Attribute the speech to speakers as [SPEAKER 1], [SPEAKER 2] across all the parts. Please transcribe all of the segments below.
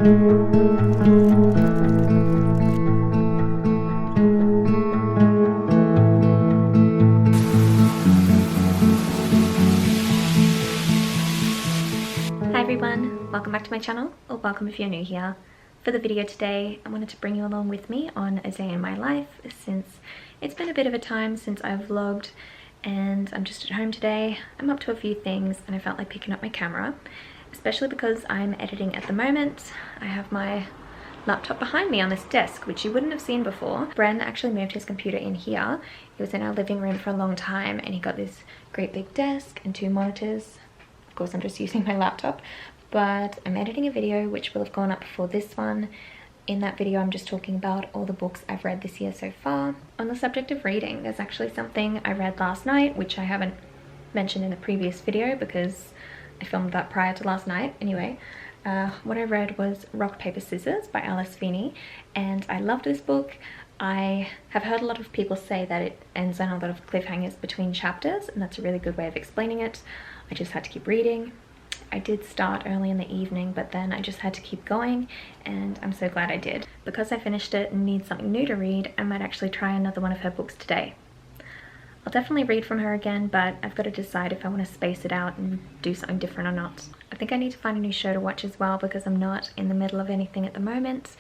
[SPEAKER 1] Hi everyone, welcome back to my channel, or welcome if you're new here. For the video today, I wanted to bring you along with me on a day in my life, since it's been a bit of a time since I've vlogged and I'm just at home today. I'm up to a few things and I felt like picking up my camera, especially because I'm editing at the moment. I have my laptop behind me on this desk, which you wouldn't have seen before. Bren actually moved his computer in here. He was in our living room for a long time and he got this great big desk and 2 monitors. Of course, I'm just using my laptop, but I'm editing a video which will have gone up before this one. In that video, I'm just talking about all the books I've read this year so far. On the subject of reading, there's actually something I read last night, which I haven't mentioned in the previous video because I filmed that prior to last night. Anyway, what I read was Rock, Paper, Scissors by Alice Feeney, and I loved this book. I have heard a lot of people say that it ends on a lot of cliffhangers between chapters, and that's a really good way of explaining it. I just had to keep reading. I did start early in the evening, but then I just had to keep going, and I'm so glad I did. Because I finished it and need something new to read, I might actually try another one of her books today. I'll definitely read from her again, but I've got to decide if I want to space it out and do something different or not. I think I need to find a new show to watch as well, because I'm not in the middle of anything at the moment.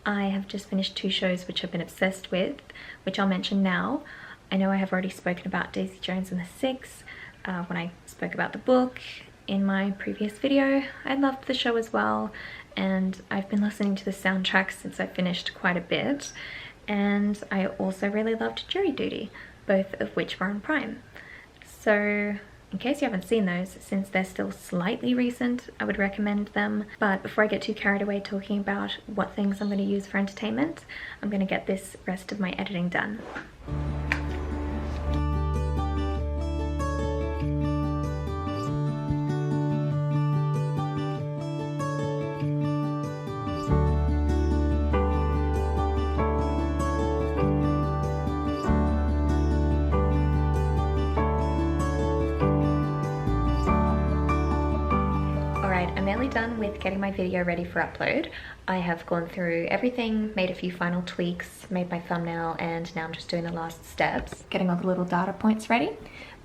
[SPEAKER 1] I have just finished 2 shows which I've been obsessed with, which I'll mention now. I know I have already spoken about Daisy Jones and the Six when I spoke about the book in my previous video. I loved the show as well, and I've been listening to the soundtrack since I finished quite a bit, and I also really loved Jury Duty, both of which were on Prime. So in case you haven't seen those, since they're still slightly recent, I would recommend them. But before I get too carried away talking about what things I'm going to use for entertainment, I'm going to get this rest of my editing done. I'm nearly done with getting my video ready for upload. I have gone through everything, made a few final tweaks, made my thumbnail, and now I'm just doing the last steps, getting all the little data points ready.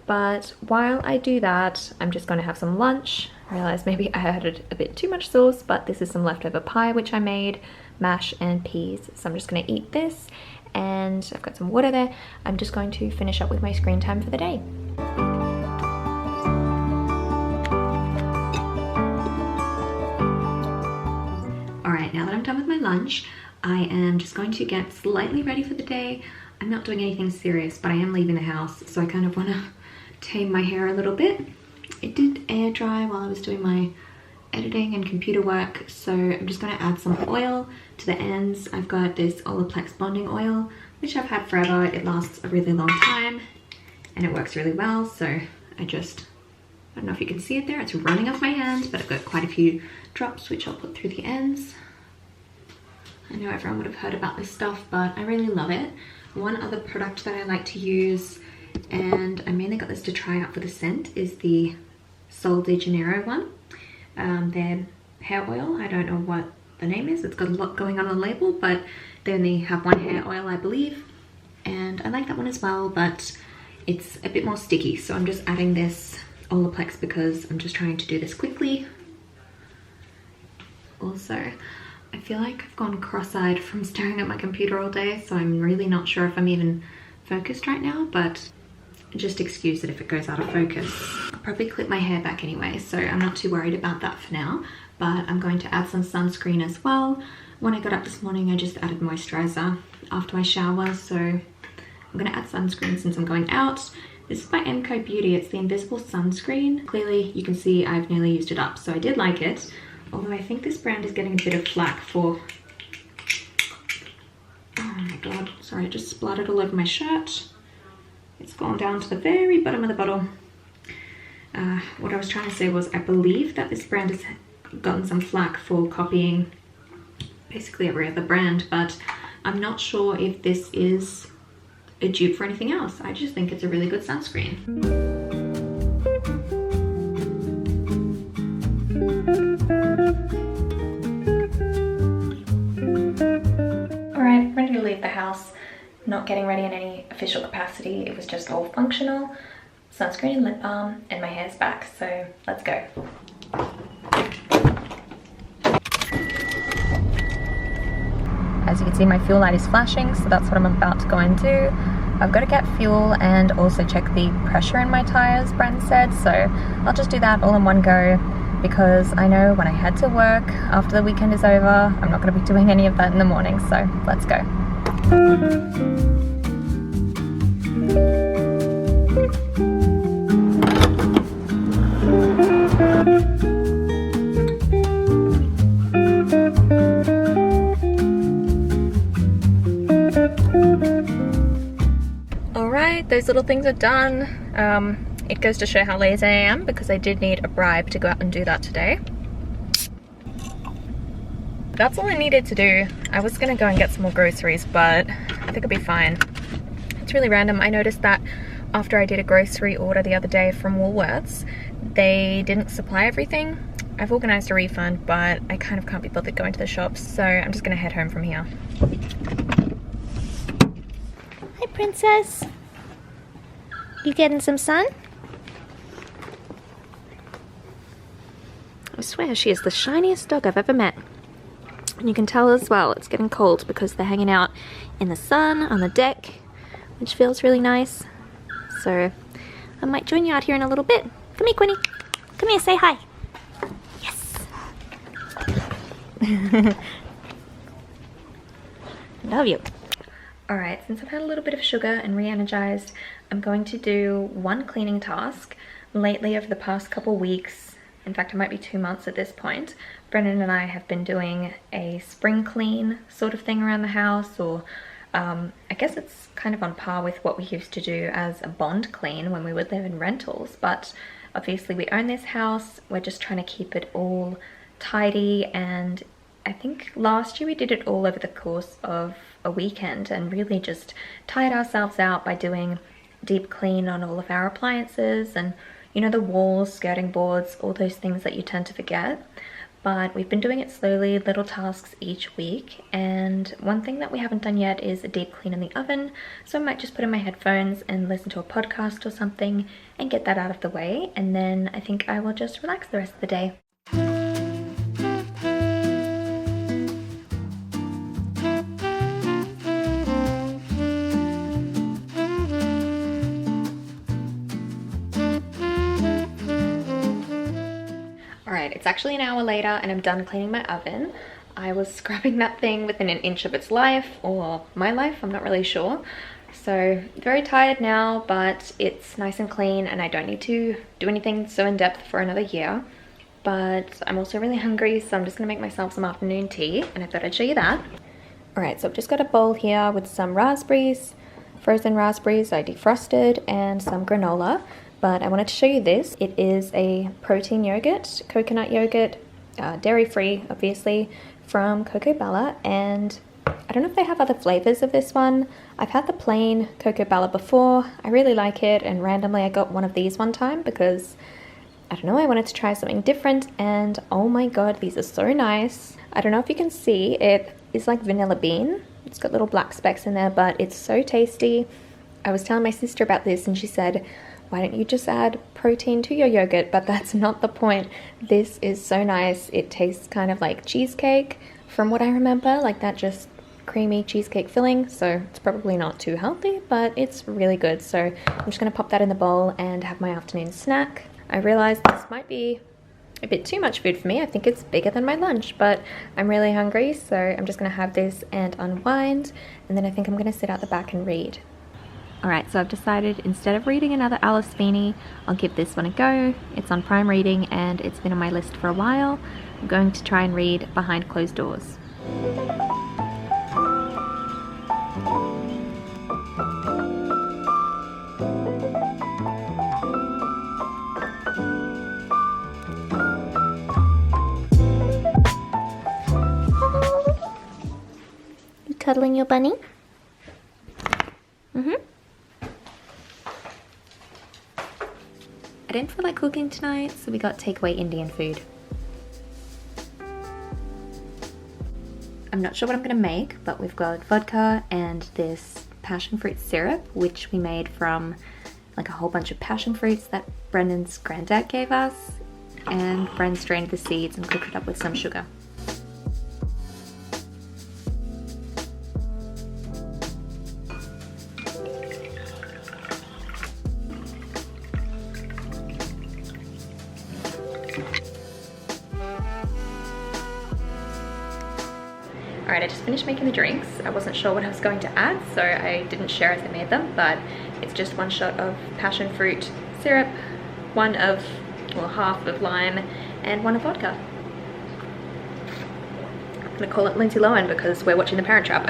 [SPEAKER 1] But while I do that, I'm just going to have some lunch. I realized maybe I added a bit too much sauce, but this is some leftover pie which I made, mash and peas. So I'm just going to eat this, and I've got some water there. I'm just going to finish up with my screen time for the day. Alright, now that I'm done with my lunch, I am just going to get slightly ready for the day. I'm not doing anything serious, but I am leaving the house, so I kind of want to tame my hair a little bit. It did air dry while I was doing my editing and computer work, so I'm just going to add some oil to the ends. I've got this Olaplex bonding oil, which I've had forever. It lasts a really long time, and it works really well, so I don't know if you can see it there, it's running off my hands, but I've got quite a few drops which I'll put through the ends. I know everyone would have heard about this stuff, but I really love it. One other product that I like to use, and I mainly got this to try out for the scent, is the Sol de Janeiro one. Their hair oil, I don't know what the name is, it's got a lot going on the label, but they only have one hair oil, I believe. And I like that one as well, but it's a bit more sticky, so I'm just adding this Olaplex because I'm just trying to do this quickly. Also, I feel like I've gone cross-eyed from staring at my computer all day, so I'm really not sure if I'm even focused right now, but just excuse it if it goes out of focus. I'll probably clip my hair back anyway, so I'm not too worried about that for now, but I'm going to add some sunscreen as well. When I got up this morning, I just added moisturizer after my shower, so I'm going to add sunscreen since I'm going out. This is by MCO Beauty, it's the Invisible Sunscreen. Clearly you can see I've nearly used it up, so I did like it. Although I think this brand is getting a bit of flack for... Oh my god, sorry, I just splattered all over my shirt. It's gone down to the very bottom of the bottle. What I was trying to say was I believe that this brand has gotten some flack for copying basically every other brand, but I'm not sure if this is a dupe for anything else. I just think it's a really good sunscreen. not getting ready in any official capacity. It was just all functional. Sunscreen and lip balm, and my hair's back, so let's go. As you can see, my fuel light is flashing, so that's what I'm about to go and do. I've got to get fuel and also check the pressure in my tires, Brent said, so I'll just do that all in one go, because I know when I head to work after the weekend is over, I'm not going to be doing any of that in the morning, so let's go. Alright, those little things are done. It goes to show how lazy I am, because I did need a bribe to go out and do that today. That's all I needed to do. I was gonna go and get some more groceries, but I think I'll be fine. It's really random. I noticed that after I did a grocery order the other day from Woolworths, they didn't supply everything. I've organised a refund, but I kind of can't be bothered going to the shops, so I'm just gonna head home from here. Hi, princess. You getting some sun? I swear she is the shiniest dog I've ever met. And you can tell as well it's getting cold because they're hanging out in the sun on the deck, which feels really nice. So I might join you out here in a little bit. Come here, Quinny. Come here, say hi. Yes. Love you. Alright, since I've had a little bit of sugar and re-energized, I'm going to do one cleaning task. Lately, over the past couple weeks, in fact it might be 2 months at this point, Brennan and I have been doing a spring clean sort of thing around the house, or I guess it's kind of on par with what we used to do as a bond clean when we would live in rentals, but obviously we own this house, we're just trying to keep it all tidy, and I think last year we did it all over the course of a weekend and really just tired ourselves out by doing deep clean on all of our appliances and, you know, the walls, skirting boards, all those things that you tend to forget. But we've been doing it slowly, little tasks each week, and one thing that we haven't done yet is a deep clean in the oven, so I might just put in my headphones and listen to a podcast or something and get that out of the way, and then I think I will just relax the rest of the day. Alright, it's actually an hour later and I'm done cleaning my oven. I was scrubbing that thing within an inch of its life, or my life, I'm not really sure. So very tired now, but it's nice and clean and I don't need to do anything so in depth for another year. But I'm also really hungry, so I'm just gonna make myself some afternoon tea, and I thought I'd show you that. Alright, so I've just got a bowl here with some raspberries, frozen raspberries I defrosted, and some granola. But I wanted to show you this. It is a protein yogurt, coconut yogurt, dairy-free, obviously, from Cocoa Bella, and I don't know if they have other flavors of this one. I've had the plain Cocoa Bella before. I really like it, and randomly I got one of these one time because, I don't know, I wanted to try something different, and oh my god, these are so nice. I don't know if you can see, it is like vanilla bean. It's got little black specks in there, but it's so tasty. I was telling my sister about this and she said, why don't you just add protein to your yogurt? But that's not the point. This is so nice. It tastes kind of like cheesecake from what I remember, like that just creamy cheesecake filling. So it's probably not too healthy, but it's really good. So I'm just gonna pop that in the bowl and have my afternoon snack. I realized this might be a bit too much food for me. I think it's bigger than my lunch, but I'm really hungry. So I'm just gonna have this and unwind. And then I think I'm gonna sit out the back and read. Alright, so I've decided instead of reading another Alice Feeney, I'll give this one a go. It's on Prime Reading and it's been on my list for a while. I'm going to try and read Behind Closed Doors. You cuddling your bunny? I didn't feel like cooking tonight, so we got takeaway Indian food. I'm not sure what I'm gonna make, but we've got vodka and this passion fruit syrup, which we made from like a whole bunch of passion fruits that Brendan's granddad gave us, and Bren strained the seeds and cooked it up with some sugar. Alright, I just finished making the drinks. I wasn't sure what I was going to add, so I didn't share as I made them, but it's just 1 shot of passion fruit syrup, half of lime, and 1 of vodka. I'm gonna call it Lindsay Lohan because we're watching The Parent Trap.